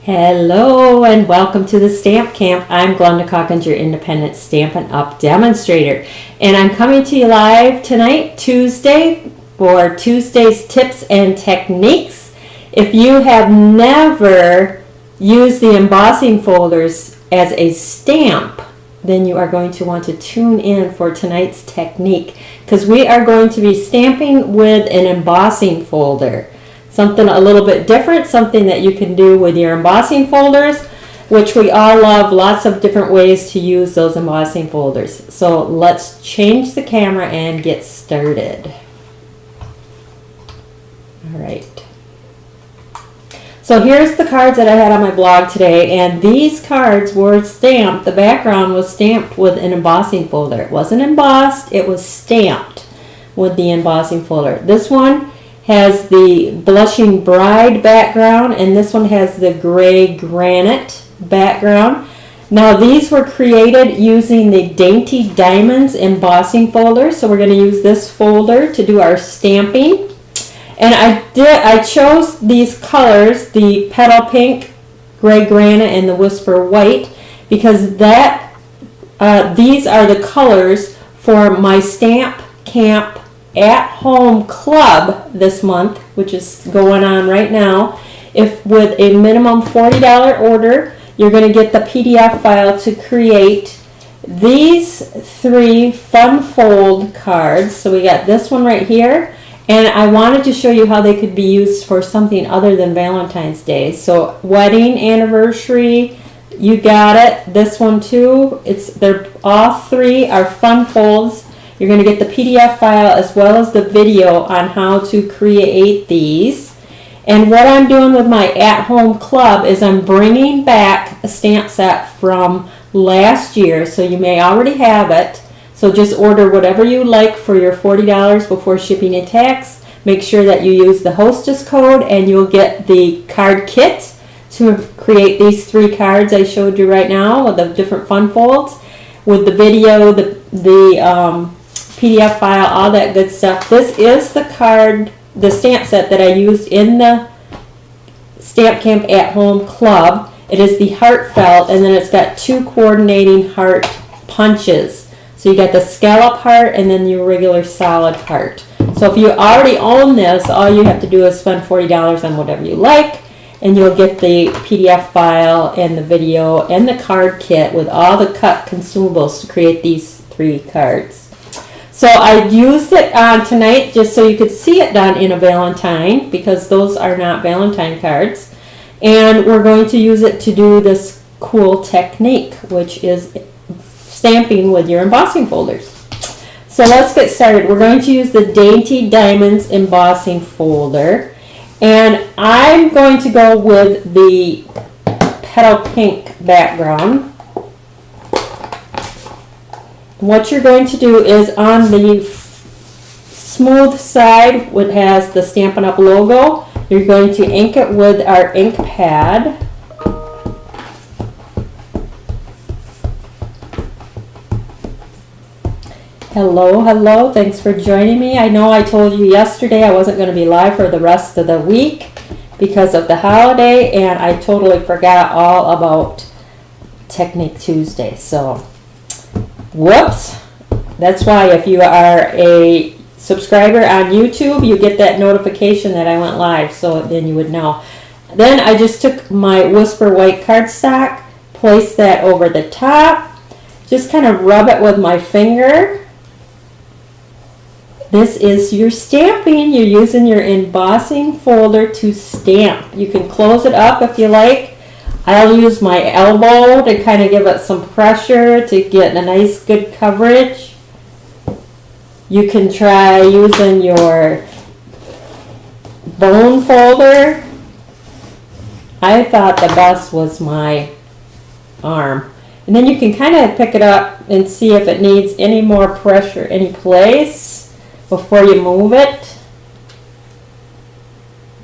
Hello and welcome to the Stamp Camp. I'm Glenda Calkins, your independent Stampin' Up! Demonstrator. And I'm coming to you live tonight, Tuesday, for Tuesday's Tips and Techniques. If you have never used the embossing folders as a stamp, then you are going to want to tune in for tonight's technique, because we are going to be stamping with an embossing folder. Something a little bit different, something that you can do with your embossing folders, which we all love, lots of different ways to use those embossing folders. So let's change the camera and get started. All right. So here's the cards that I had on my blog today, and these cards were stamped. The background was stamped with an embossing folder. It wasn't embossed, it was stamped with the embossing folder. This one has the Blushing Bride background, and this one has the Gray Granite background. Now these were created using the Dainty Diamonds embossing folder, so we're going to use this folder to do our stamping. And I chose these colors, the Petal Pink, Gray Granite, and the Whisper White, because these are the colors for my StampCamp at-home club this month, which is going on right now. If with a minimum $40 order, you're going to get the PDF file to create these 3 fun fold cards. So we got this one right here, and I wanted to show you how they could be used for something other than Valentine's Day. So wedding, anniversary, you got it. This one too. They're all 3 are fun folds. You're going to get the PDF file as well as the video on how to create these. And what I'm doing with my at-home club is I'm bringing back a stamp set from last year, so you may already have it. So just order whatever you like for your $40 before shipping and tax. Make sure that you use the hostess code and you'll get the card kit to create these 3 cards I showed you right now with the different fun folds, with the video, the PDF file, all that good stuff. This is the stamp set that I used in the StampCamp at Home Club. It is the heartfelt, and then it's got 2 coordinating heart punches. So you got the scallop heart and then your regular solid heart. So if you already own this, all you have to do is spend $40 on whatever you like, and you'll get the PDF file and the video and the card kit with all the cut consumables to create these 3 cards. So I used it on tonight just so you could see it done in a Valentine, because those are not Valentine cards. And we're going to use it to do this cool technique, which is stamping with your embossing folders. So let's get started. We're going to use the Dainty Diamonds embossing folder. And I'm going to go with the Petal Pink background. What you're going to do is on the smooth side, which has the Stampin' Up! Logo, you're going to ink it with our ink pad. Hello, thanks for joining me. I know I told you yesterday I wasn't going to be live for the rest of the week because of the holiday, and I totally forgot all about Technique Tuesday. So whoops. That's why if you are a subscriber on YouTube, you get that notification that I went live, so then you would know. Then I just took my Whisper White cardstock, placed that over the top, just kind of rub it with my finger. This is your stamping. You're using your embossing folder to stamp. You can close it up if you like. I'll use my elbow to kind of give it some pressure to get a nice good coverage. You can try using your bone folder. I thought the best was my arm. And then you can kind of pick it up and see if it needs any more pressure any place before you move it.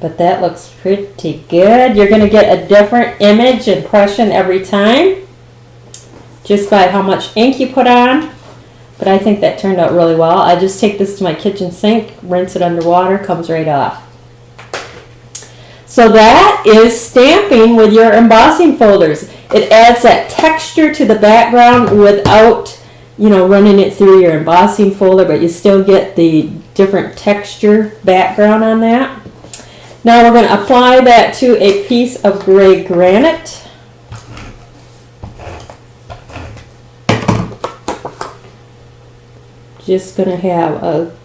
But that looks pretty good. You're going to get a different image impression every time, just by how much ink you put on. But I think that turned out really well. I just take this to my kitchen sink, rinse it under water, comes right off. So that is stamping with your embossing folders. It adds that texture to the background without, you know, running it through your embossing folder, but you still get the different texture background on that. Now we're going to apply that to a piece of gray granite. Just going to have a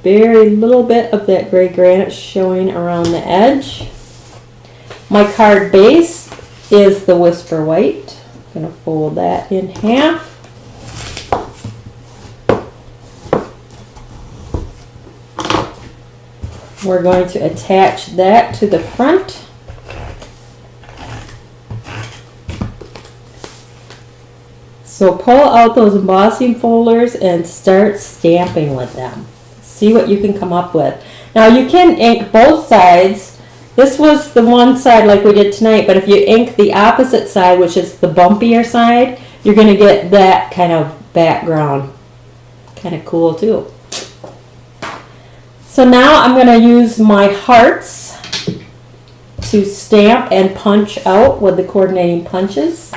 very little bit of that gray granite showing around the edge. My card base is the Whisper White. I'm going to fold that in half. We're going to attach that to the front. So pull out those embossing folders and start stamping with them. See what you can come up with. Now you can ink both sides. This was the one side like we did tonight, but if you ink the opposite side, which is the bumpier side, you're going to get that kind of background. Kind of cool too. So now I'm going to use my hearts to stamp and punch out with the coordinating punches.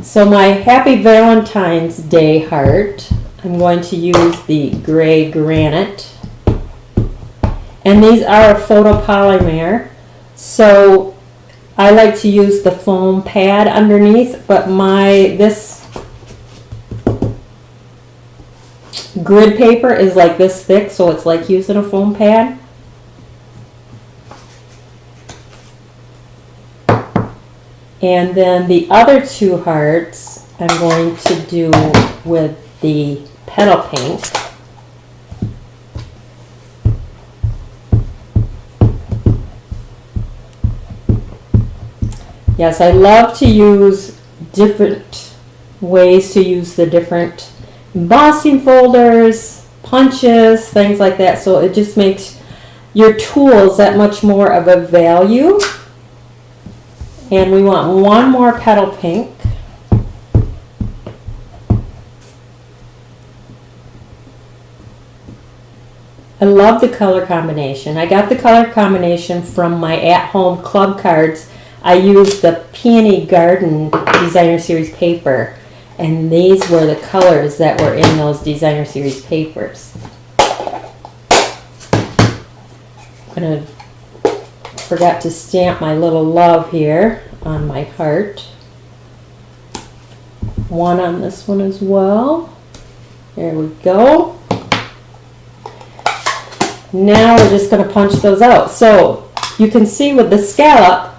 So my Happy Valentine's Day heart, I'm going to use the gray granite. And these are a photopolymer. So I like to use the foam pad underneath, but this grid paper is like this thick, so it's like using a foam pad. And then the other two hearts I'm going to do with the petal pink. Yes, I love to use different ways to use the different embossing folders, punches, things like that. So it just makes your tools that much more of a value. And we want one more petal pink. I love the color combination. I got the color combination from my at-home club cards. I used the Peony Garden Designer Series paper, and these were the colors that were in those Designer Series papers. I'm gonna forgot to stamp my little love here on my heart. One on this one as well. There we go. Now we're just going to punch those out. So you can see with the scallop,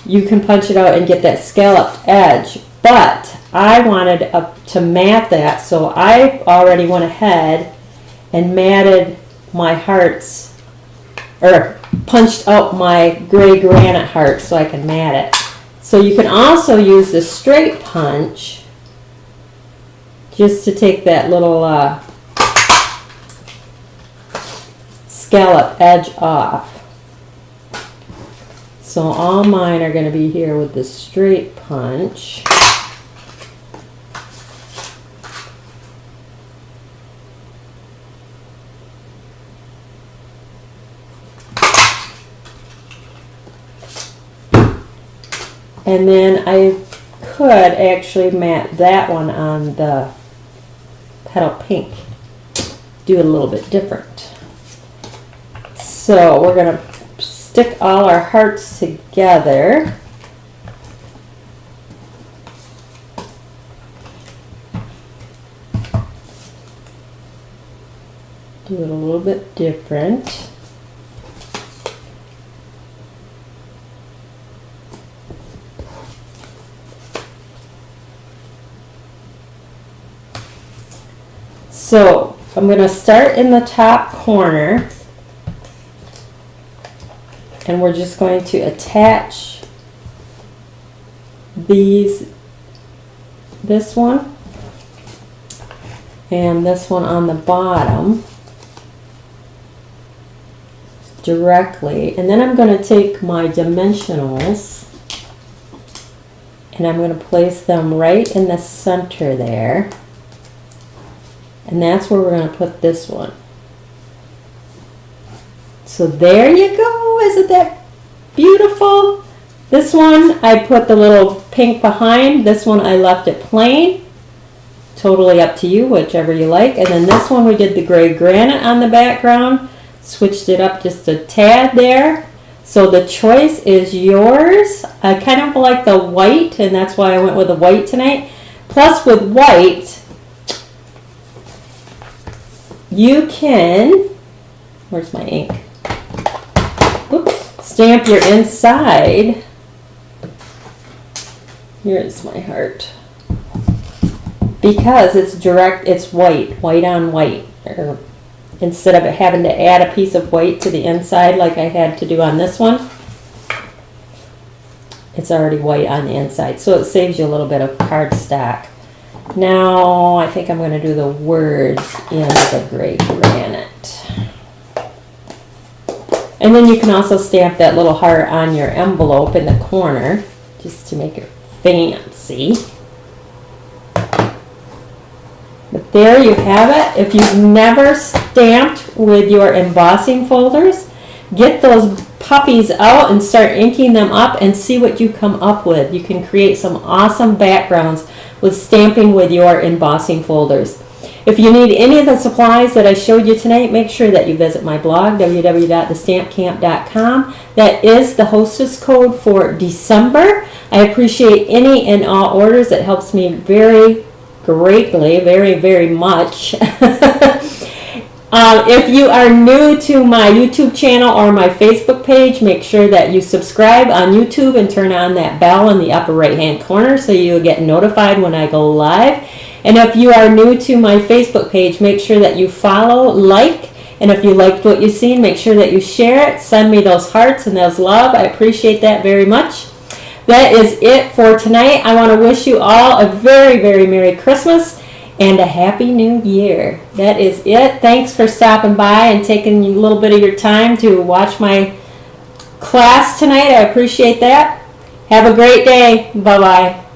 you can punch it out and get that scalloped edge. But I wanted to mat that, so I already went ahead and matted my hearts, or punched out my gray granite heart so I can mat it. So you can also use the straight punch just to take that little scallop edge off. So all mine are going to be here with the straight punch. And then I could actually mat that one on the petal pink. Do it a little bit different. So we're going to stick all our hearts together. Do it a little bit different. So I'm going to start in the top corner, and we're just going to attach this one and this one on the bottom directly. And then I'm going to take my dimensionals and I'm going to place them right in the center there. And that's where we're going to put this one. So there you go. Isn't that beautiful? This one I put the little pink behind. This one I left it plain. Totally up to you, whichever you like. And then this one we did the gray granite on the background. Switched it up just a tad there. So the choice is yours. I kind of like the white, and that's why I went with the white tonight. Plus with white, you can, where's my ink? Oops, stamp your inside. Here's my heart. Because it's direct, it's white on white. Instead of having to add a piece of white to the inside like I had to do on this one, it's already white on the inside. So it saves you a little bit of cardstock. Now I think I'm going to do the words in the gray granite. And then you can also stamp that little heart on your envelope in the corner just to make it fancy. But there you have it. If you've never stamped with your embossing folders, get those puppies out and start inking them up and see what you come up with. You can create some awesome backgrounds with stamping with your embossing folders. If you need any of the supplies that I showed you tonight, make sure that you visit my blog, www.TheStampCamp.com. That is the hostess code for December. I appreciate any and all orders. It helps me very greatly, very much. If you are new to my YouTube channel or my Facebook page, make sure that you subscribe on YouTube and turn on that bell in the upper right hand corner so you'll get notified when I go live. And if you are new to my Facebook page, make sure that you follow, like, and if you liked what you've seen, make sure that you share it. Send me those hearts and those love. I appreciate that very much. That is it for tonight. I want to wish you all a very Merry Christmas and a Happy New Year. That is it. Thanks for stopping by and taking a little bit of your time to watch my class tonight. I appreciate that. Have a great day. Bye-bye.